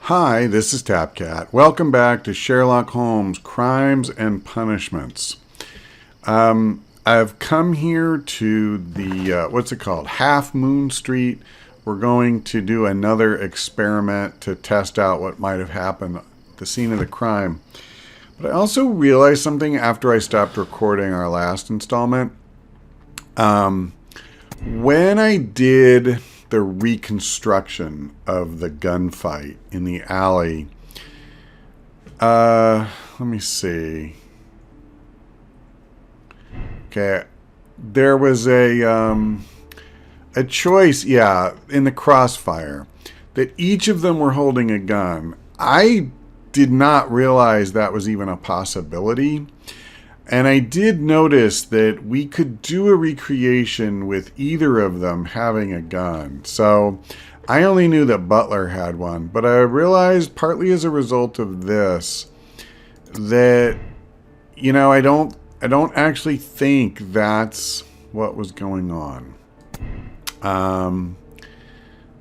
Hi, this is TapCat. Welcome back to Sherlock Holmes Crimes and Punishments. I've come here to the, what's it called? Half Moon Street. We're going to do another experiment to test out what might have happened at the scene of the crime. But I also realized something after I stopped recording our last installment. When I did the reconstruction of the gunfight in the alley, let me see. Okay, there was a choice, yeah, in the crossfire that each of them were holding a gun. I did not realize that was even a possibility. And I did notice that we could do a recreation with either of them having a gun. So I only knew that Butler had one, but I realized partly as a result of this that, I don't actually think that's what was going on.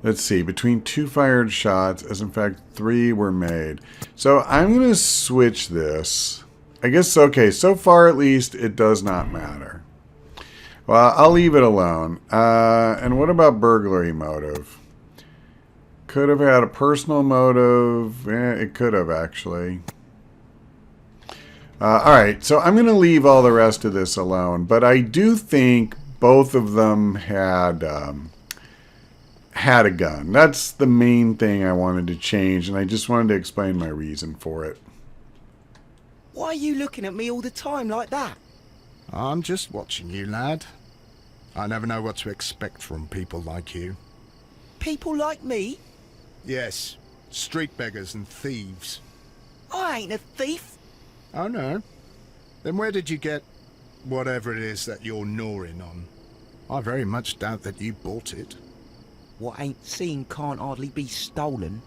Let's see, between two fired shots, as in fact 3 were made. So I'm going to switch this. I guess, okay, so far at least, it does not matter. Well, I'll leave it alone. And what about burglary motive? Could have had a personal motive. It could have, actually. Alright, so I'm going to leave all the rest of this alone. But I do think both of them had a gun. That's the main thing I wanted to change, and I just wanted to explain my reason for it. Why are you looking at me all the time like that? I'm just watching you, lad. I never know what to expect from people like you. People like me? Yes, street beggars and thieves. I ain't a thief. Oh, no? Then where did you get whatever it is that you're gnawing on? I very much doubt that you bought it. What ain't seen can't hardly be stolen.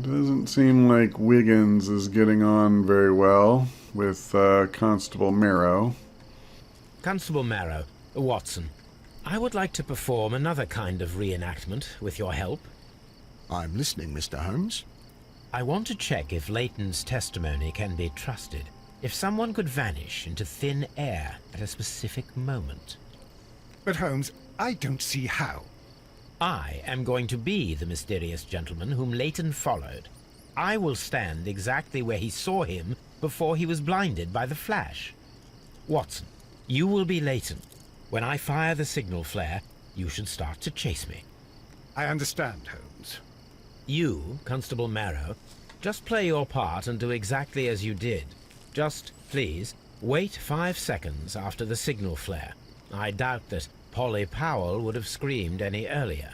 Doesn't seem like Wiggins is getting on very well with Constable Marrow. Constable Marrow, Watson, I would like to perform another kind of reenactment with your help. I'm listening, Mr. Holmes. I want to check if Leighton's testimony can be trusted. If someone could vanish into thin air at a specific moment. But Holmes, I don't see how. I am going to be the mysterious gentleman whom Leighton followed. I will stand exactly where he saw him before he was blinded by the flash. Watson, you will be Leighton. When I fire the signal flare, you should start to chase me. I understand, Holmes. You, Constable Marrow, just play your part and do exactly as you did. Just, please, wait 5 seconds after the signal flare. I doubt that Polly Powell would have screamed any earlier.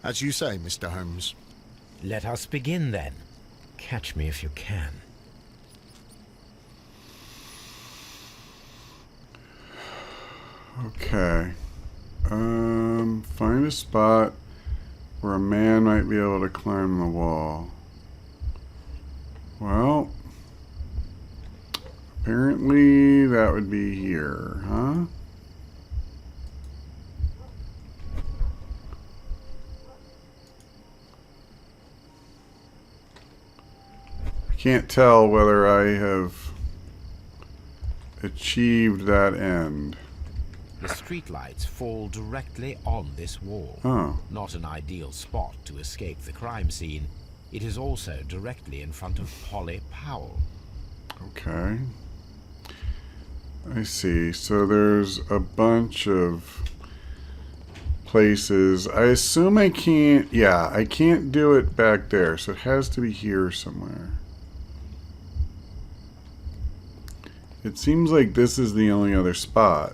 As you say, Mr. Holmes. Let us begin then. Catch me if you can. Okay. Find a spot where a man might be able to climb the wall. Well, apparently that would be here, huh? I can't tell whether I have achieved that end. The streetlights fall directly on this wall. Oh. Not an ideal spot to escape the crime scene. It is also directly in front of Polly Powell. Okay. I see. So there's a bunch of places. I assume I can't... Yeah, I can't do it back there. So it has to be here somewhere. It seems like this is the only other spot.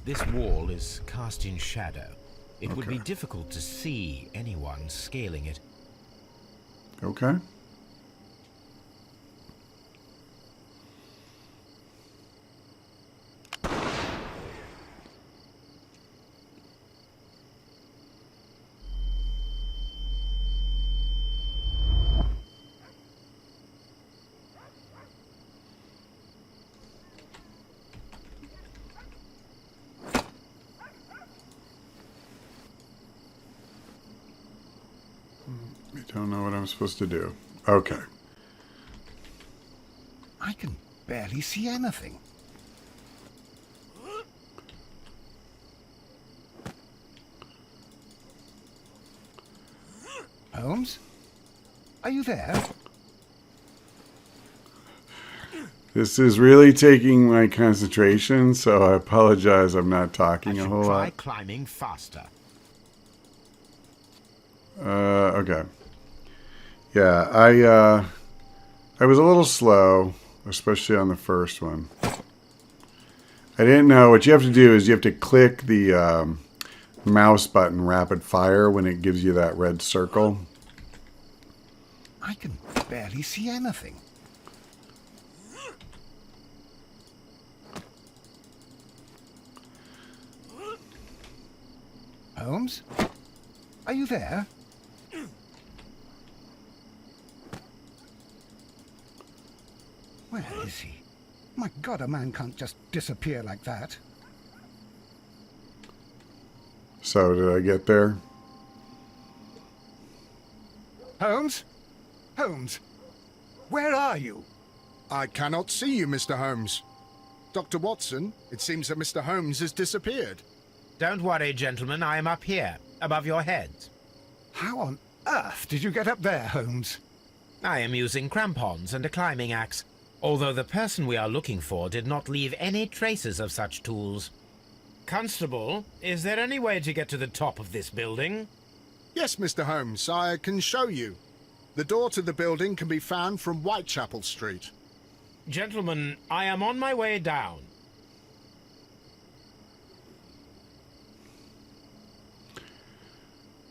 This wall is cast in shadow. It would be Okay. difficult to see anyone scaling it. Okay. I don't know what I'm supposed to do. Okay. I can barely see anything. Holmes? Are you there? This is really taking my concentration, so I apologize I'm not I talking a should whole try lot. climbing faster. Okay. Yeah, I was a little slow, especially on the first one. I didn't know what you have to do is you have to click the mouse button rapid fire when it gives you that red circle. I can barely see anything. Holmes? Are you there? Where is he? My God, a man can't just disappear like that. So did I get there? Holmes? Holmes? Where are you? I cannot see you, Mr. Holmes. Dr. Watson, it seems that Mr. Holmes has disappeared. Don't worry, gentlemen. I am up here, above your heads. How on earth did you get up there, Holmes? I am using crampons and a climbing axe, although the person we are looking for did not leave any traces of such tools. Constable, is there any way to get to the top of this building? Yes, Mr. Holmes, I can show you. The door to the building can be found from Whitechapel Street. Gentlemen, I am on my way down.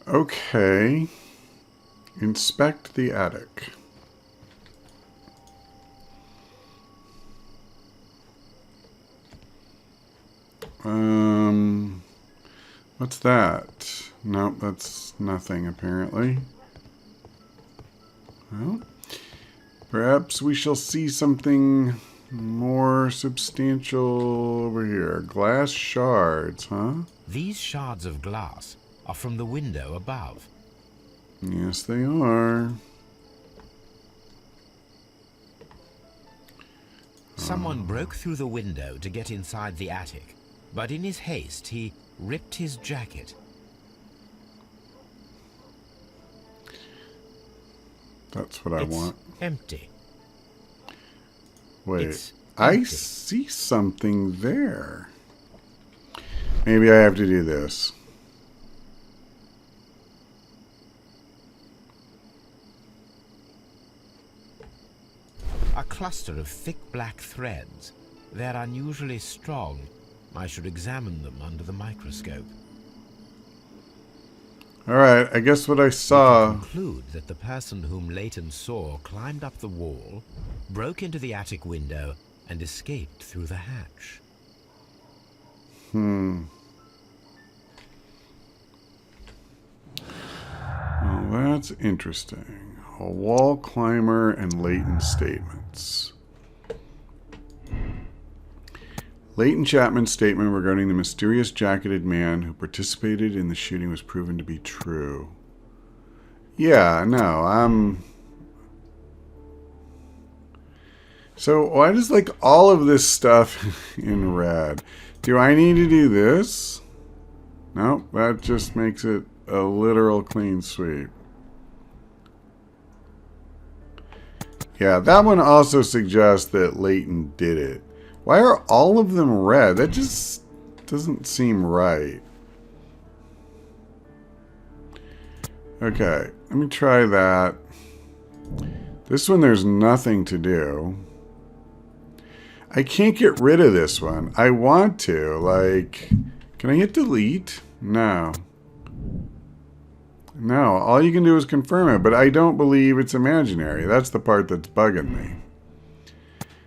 Okay. Inspect the attic. What's that? Nope, that's nothing apparently. Well, perhaps we shall see something more substantial over here. Glass shards, huh? These shards of glass are from the window above. Yes, they are. Someone broke through the window to get inside the attic, but in his haste he ripped his jacket. That's what I want. Empty. Wait, It's I empty. see something there. Maybe I have to do this. A cluster of thick black threads. They're unusually strong. I should examine them under the microscope. Alright, I guess what I saw... Conclude that the person whom Leighton saw climbed up the wall, broke into the attic window, and escaped through the hatch. Well, that's interesting. A wall climber and Leighton statements. Leighton Chapman's statement regarding the mysterious jacketed man who participated in the shooting was proven to be true. Yeah, no, So why does like all of this stuff in red? Do I need to do this? Nope, that just makes it a literal clean sweep. Yeah, that one also suggests that Leighton did it. Why are all of them red? That just doesn't seem right. Okay, let me try that. This one there's nothing to do. I can't get rid of this one. I want to. Like, can I hit delete? No. No, all you can do is confirm it, but I don't believe it's imaginary. That's the part that's bugging me.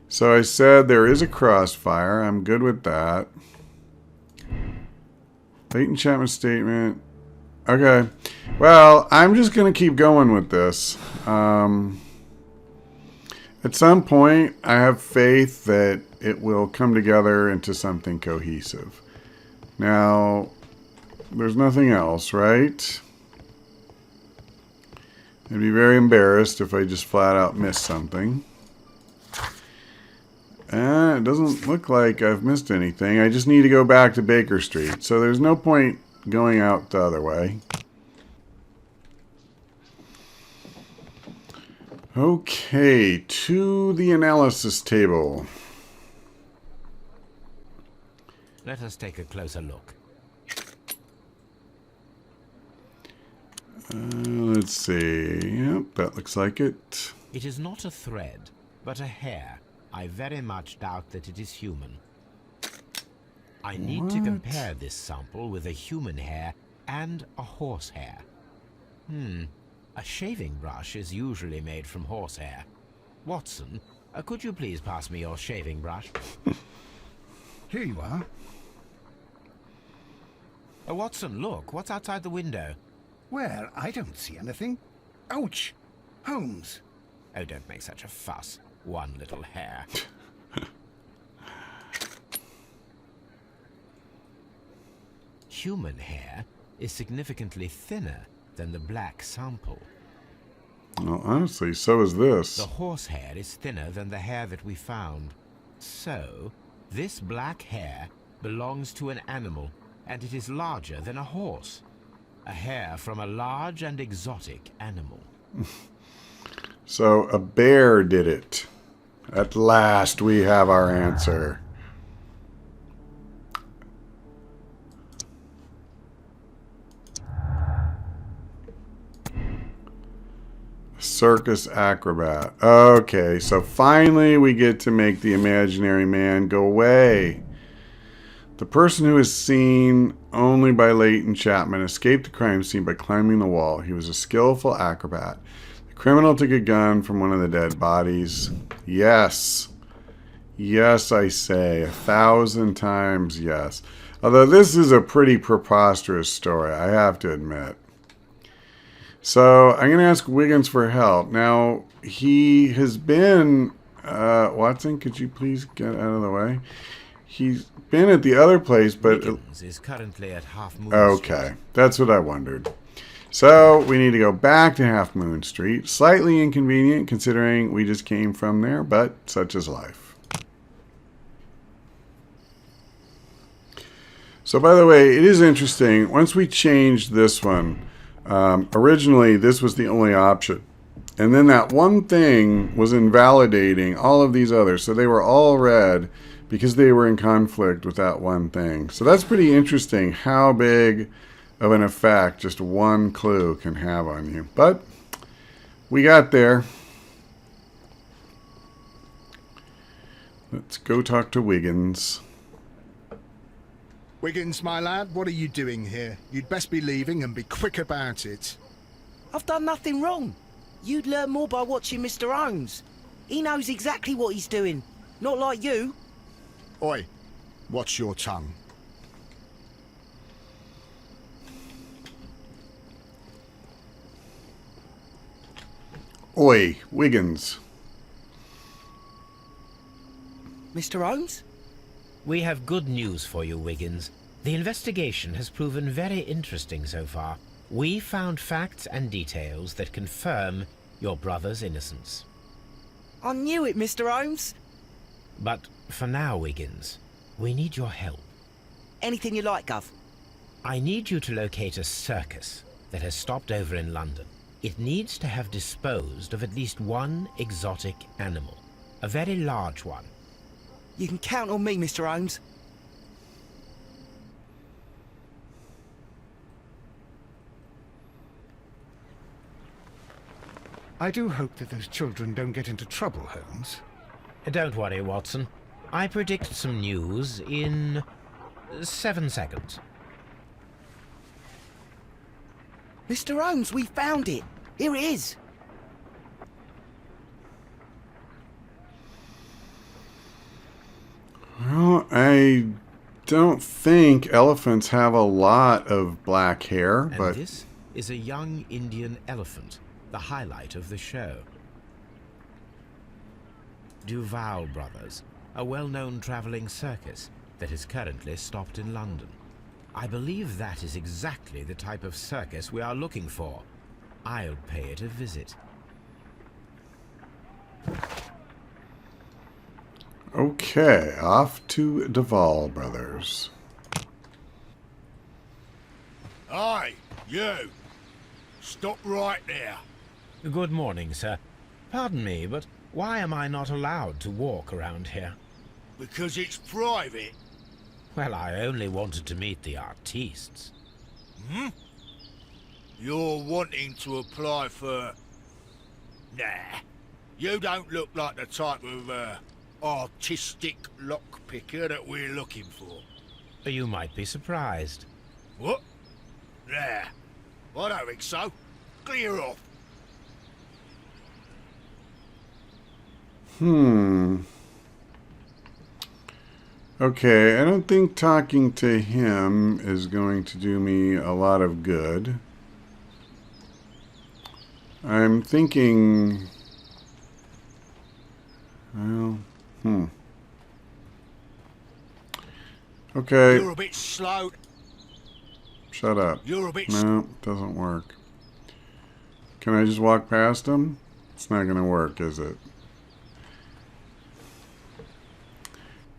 So I said there is a crossfire. I'm good with that. Leighton Chapman statement. Okay. Well, I'm just going to keep going with this. At some point, I have faith that it will come together into something cohesive. Now, there's nothing else, right? I'd be very embarrassed if I just flat out missed something. It doesn't look like I've missed anything. I just need to go back to Baker Street. So there's no point going out the other way. Okay, to the analysis table. Let us take a closer look. Let's see. Yep, that looks like it. It is not a thread, but a hair. I very much doubt that it is human. I need to compare this sample with a human hair and a horse hair. A shaving brush is usually made from horsehair. Watson, could you please pass me your shaving brush? Here you are. Watson, look, what's outside the window? Well, I don't see anything. Ouch! Holmes! Oh, don't make such a fuss. One little hair. Human hair is significantly thinner than the black sample. Well, honestly, so is this. The horsehair is thinner than the hair that we found. So, this black hair belongs to an animal, and it is larger than a horse. A hair from a large and exotic animal. So a bear did it. At last we have our answer. Circus acrobat. Okay, so finally we get to make the imaginary man go away. The person who is seen only by Leighton Chapman escaped the crime scene by climbing the wall. He was a skillful acrobat. The criminal took a gun from one of the dead bodies. Yes. Yes, I say. 1,000 times yes. Although this is a pretty preposterous story, I have to admit. So I'm going to ask Wiggins for help. Now, he has been... Watson, could you please get out of the way? He's been at the other place, but... Wiggins is currently at Half Moon Okay, Street. that's what I wondered. So we need to go back to Half Moon Street. Slightly inconvenient considering we just came from there, but such is life. So by the way, it is interesting. Once we changed this one, originally this was the only option. And then that one thing was invalidating all of these others. So they were all red because they were in conflict with that one thing. So that's pretty interesting how big of an effect just one clue can have on you. But we got there. Let's go talk to Wiggins. Wiggins, my lad, what are you doing here? You'd best be leaving and be quick about it. I've done nothing wrong. You'd learn more by watching Mr. Holmes. He knows exactly what he's doing. Not like you. Oi, watch your tongue. Oi, Wiggins. Mr. Holmes? We have good news for you, Wiggins. The investigation has proven very interesting so far. We found facts and details that confirm your brother's innocence. I knew it, Mr. Holmes. But for now, Wiggins, we need your help. Anything you like, Gov. I need you to locate a circus that has stopped over in London. It needs to have disposed of at least one exotic animal, a very large one. You can count on me, Mr. Holmes. I do hope that those children don't get into trouble, Holmes. Don't worry, Watson. I predict some news in 7 seconds. Mr. Holmes, we found it. Here it is. Well, I don't think elephants have a lot of black hair, And but this is a young Indian elephant, the highlight of the show. Duval Brothers, a well-known traveling circus that is currently stopped in London. I believe that is exactly the type of circus we are looking for. I'll pay it a visit. Okay, off to Duval Brothers. Aye, you! Stop right there. Good morning, sir. Pardon me, but why am I not allowed to walk around here? Because it's private. Well, I only wanted to meet the artistes. Hmm? You're wanting to apply for... Nah. You don't look like the type of, artistic lockpicker that we're looking for. You might be surprised. What? Nah. I don't think so. Clear off. Okay, I don't think talking to him is going to do me a lot of good. I'm thinking... Well, Okay. You're a bit slow. Shut up. You're a bit... No, it doesn't work. Can I just walk past him? It's not going to work, is it?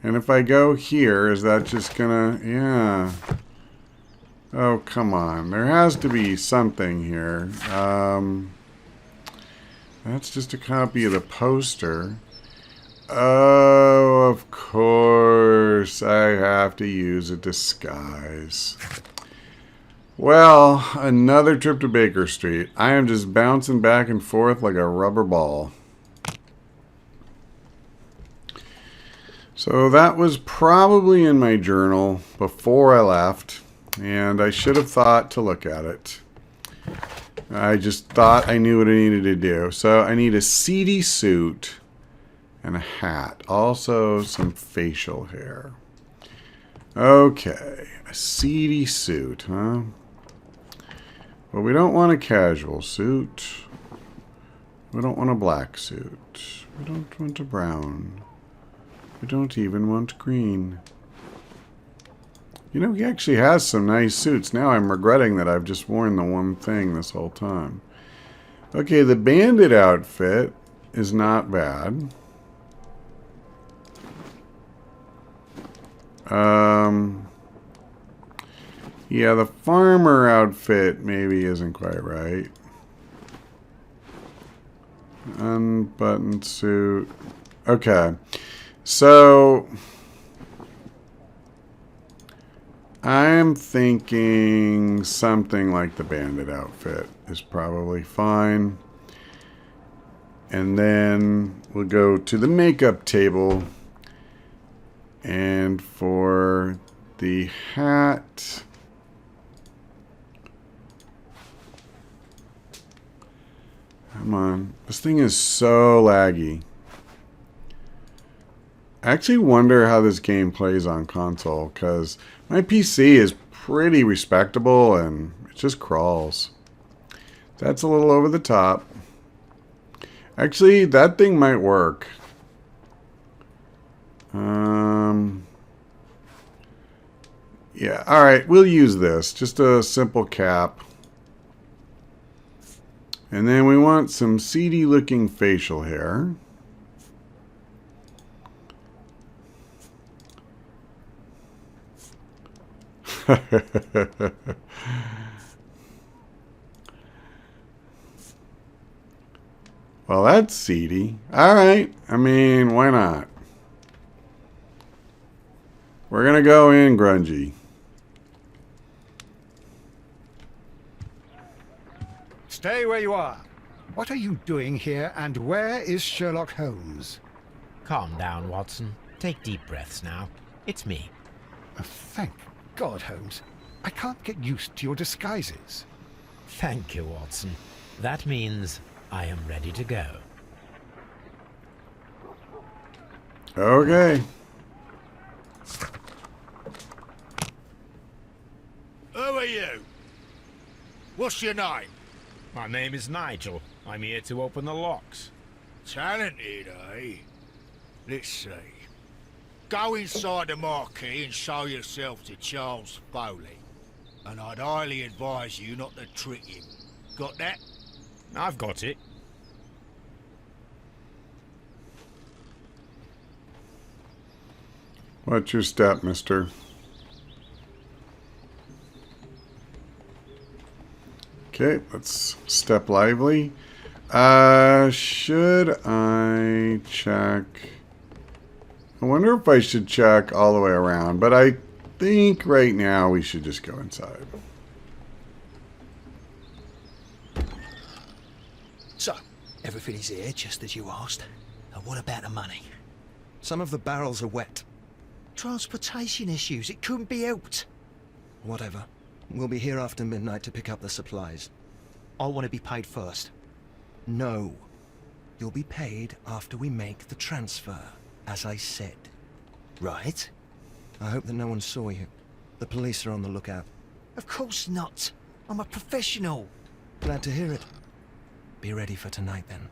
And if I go here, is that just gonna... Yeah. Oh, come on. There has to be something here. That's just a copy of the poster. Oh, of course. I have to use a disguise. Well, another trip to Baker Street. I am just bouncing back and forth like a rubber ball. So that was probably in my journal before I left, and I should have thought to look at it. I just thought I knew what I needed to do. So I need a seedy suit and a hat. Also some facial hair. Okay, a seedy suit, huh? Well, we don't want a casual suit. We don't want a black suit. We don't want a brown. We don't even want green. You know, he actually has some nice suits. Now I'm regretting that I've just worn the one thing this whole time. Okay, the bandit outfit is not bad. Yeah, the farmer outfit maybe isn't quite right. Unbuttoned suit. Okay. So, I'm thinking something like the bandit outfit is probably fine. And then we'll go to the makeup table. And for the hat... Come on. This thing is so laggy. I actually wonder how this game plays on console, because my PC is pretty respectable and it just crawls. That's a little over the top. Actually, that thing might work. Yeah, alright, we'll use this. Just a simple cap. And then we want some seedy looking facial hair. Well, that's seedy. Alright, I mean, why not? We're gonna go in grungy. Stay where you are. What are you doing here, and where is Sherlock Holmes? Calm down, Watson. Take deep breaths now. It's me. Thank God, Holmes. I can't get used to your disguises. Thank you, Watson. That means I am ready to go. Okay. Who are you? What's your name? My name is Nigel. I'm here to open the locks. Talented, eh? Let's see. Go inside the marquee and show yourself to Charles Foley. And I'd highly advise you not to trick him. Got that? I've got it. What's your step, mister? Okay, let's step lively. Should I check? I wonder if I should check all the way around, but I think right now we should just go inside. So, everything is here just as you asked. And what about the money? Some of the barrels are wet. Transportation issues, it couldn't be helped. Whatever. We'll be here after midnight to pick up the supplies. I want to be paid first. No. You'll be paid after we make the transfer, as I said. Right? I hope that no one saw you. The police are on the lookout. Of course not. I'm a professional. Glad to hear it. Be ready for tonight, then.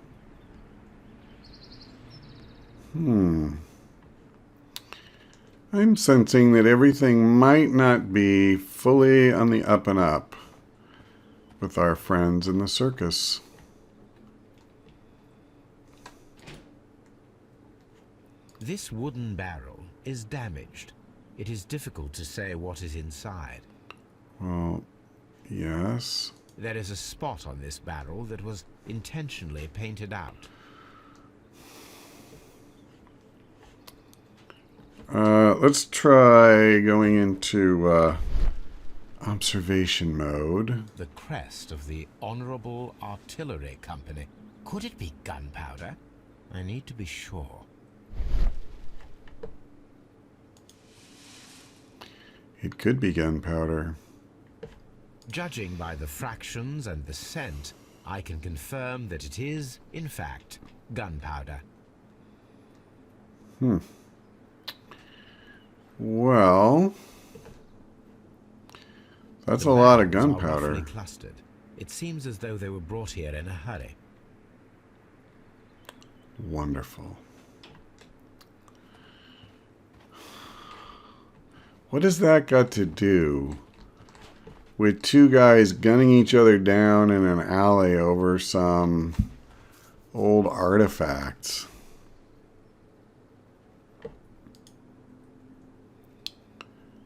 I'm sensing that everything might not be fully on the up and up with our friends in the circus. This wooden barrel is damaged. It is difficult to say what is inside. Well, yes. There is a spot on this barrel that was intentionally painted out. Let's try going into observation mode. The crest of the Honorable Artillery Company. Could it be gunpowder? I need to be sure. It could be gunpowder. Judging by the fractions and the scent, I can confirm that it is, in fact, gunpowder. Well, that's a lot of barrels are gunpowder. roughly clustered. It seems as though they were brought here in a hurry. Wonderful. What has that got to do with two guys gunning each other down in an alley over some old artifacts?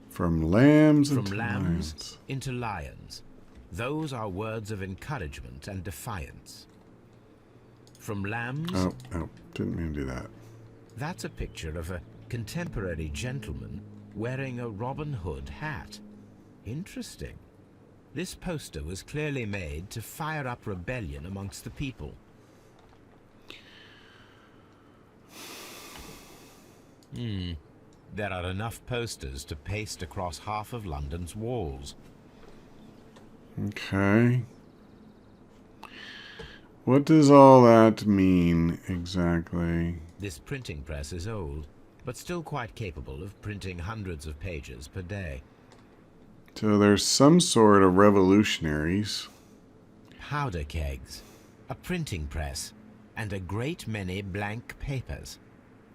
From lambs into lions. Into lions. Those are words of encouragement and defiance. From lambs... Oh, no, didn't mean to do that. That's a picture of a contemporary gentleman wearing a Robin Hood hat. Interesting. This poster was clearly made to fire up rebellion amongst the people. There are enough posters to paste across half of London's walls. Okay. What does all that mean exactly? This printing press is old, but still quite capable of printing hundreds of pages per day. So there's some sort of revolutionaries. Powder kegs, a printing press, and a great many blank papers.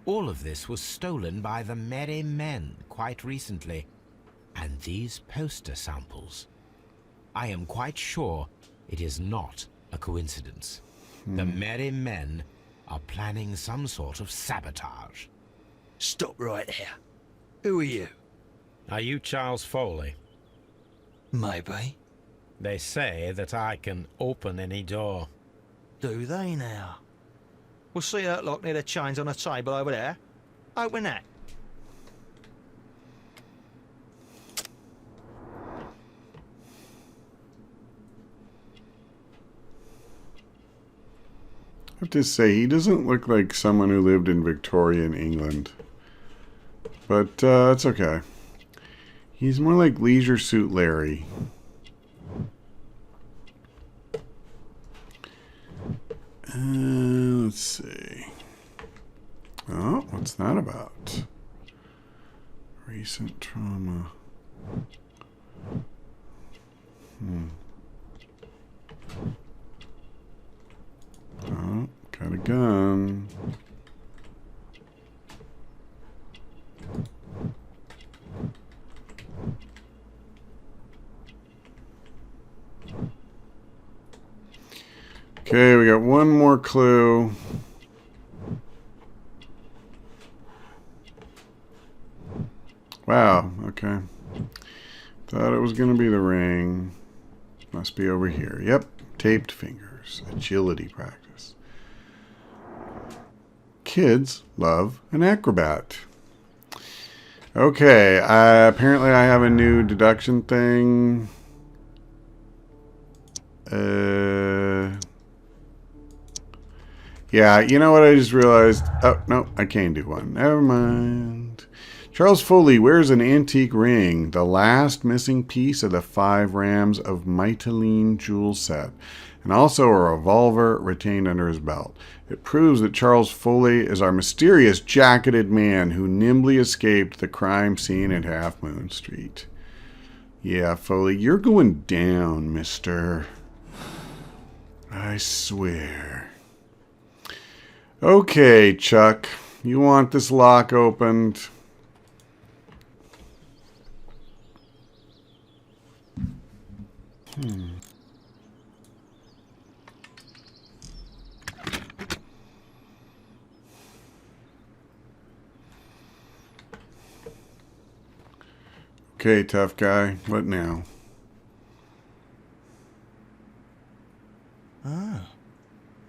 All of this was stolen by the Merry Men quite recently. And these poster samples. I am quite sure it is not a coincidence. The Merry Men are planning some sort of sabotage. Stop right there. Who are you? Are you Charles Foley? Maybe. They say that I can open any door. Do they now? We'll see that lock near the chains on a table over there. Open that. I have to say, he doesn't look like someone who lived in Victorian England. But it's okay. He's more like Leisure Suit Larry. Let's see. Oh, what's that about? Recent trauma. Oh, got a gun. Okay, we got one more clue. Wow, okay. Thought it was going to be the ring. Must be over here. Yep, taped fingers. Agility practice. Kids love an acrobat. Okay, apparently I have a new deduction thing. Yeah, you know what I just realized? Oh, no, I can't do one. Never mind. Charles Foley wears an antique ring, the last missing piece of the 5 rams of Mytilene jewel set, and also a revolver retained under his belt. It proves that Charles Foley is our mysterious jacketed man who nimbly escaped the crime scene at Half Moon Street. Yeah, Foley, you're going down, mister. I swear. Okay, Chuck, you want this lock opened? Okay, tough guy. What now? Ah,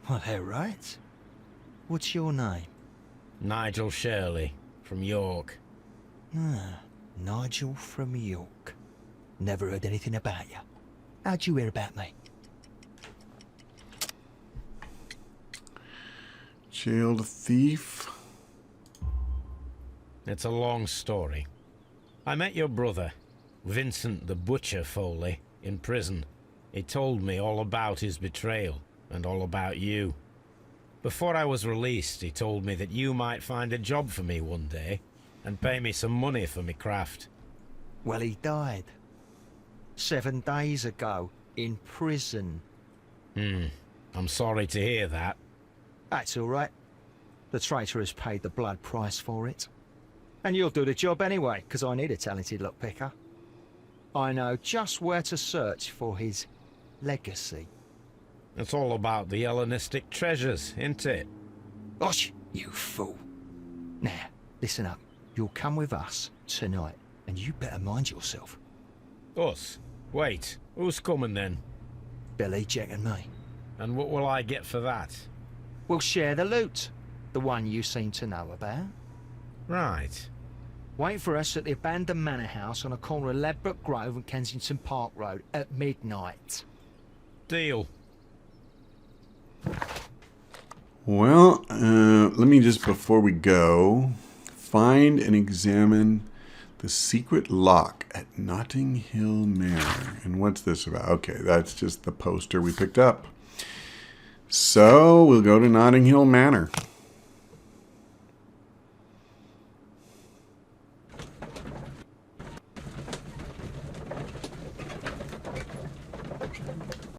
well, they're right. What's your name? Nigel Shirley, from York. Ah, Nigel from York. Never heard anything about you. How'd you hear about me? Jailed thief? It's a long story. I met your brother, Vincent the Butcher Foley, in prison. He told me all about his betrayal, and all about you. Before I was released, he told me that you might find a job for me one day, and pay me some money for me craft. Well, he died. 7 days ago, in prison. I'm sorry to hear that. That's all right. The traitor has paid the blood price for it. And you'll do the job anyway, because I need a talented lockpicker. I know just where to search for his legacy. It's all about the Hellenistic treasures, isn't it? Gosh, you fool. Now, listen up. You'll come with us tonight, and you better mind yourself. Us? Wait, who's coming then? Billy, Jack and me. And what will I get for that? We'll share the loot. The one you seem to know about. Right. Wait for us at the abandoned manor house on the corner of Ladbroke Grove and Kensington Park Road at midnight. Deal. Well, let me just, before we go, find and examine the secret lock at Notting Hill Manor. And what's this about? Okay, that's just the poster we picked up. So, we'll go to Notting Hill Manor.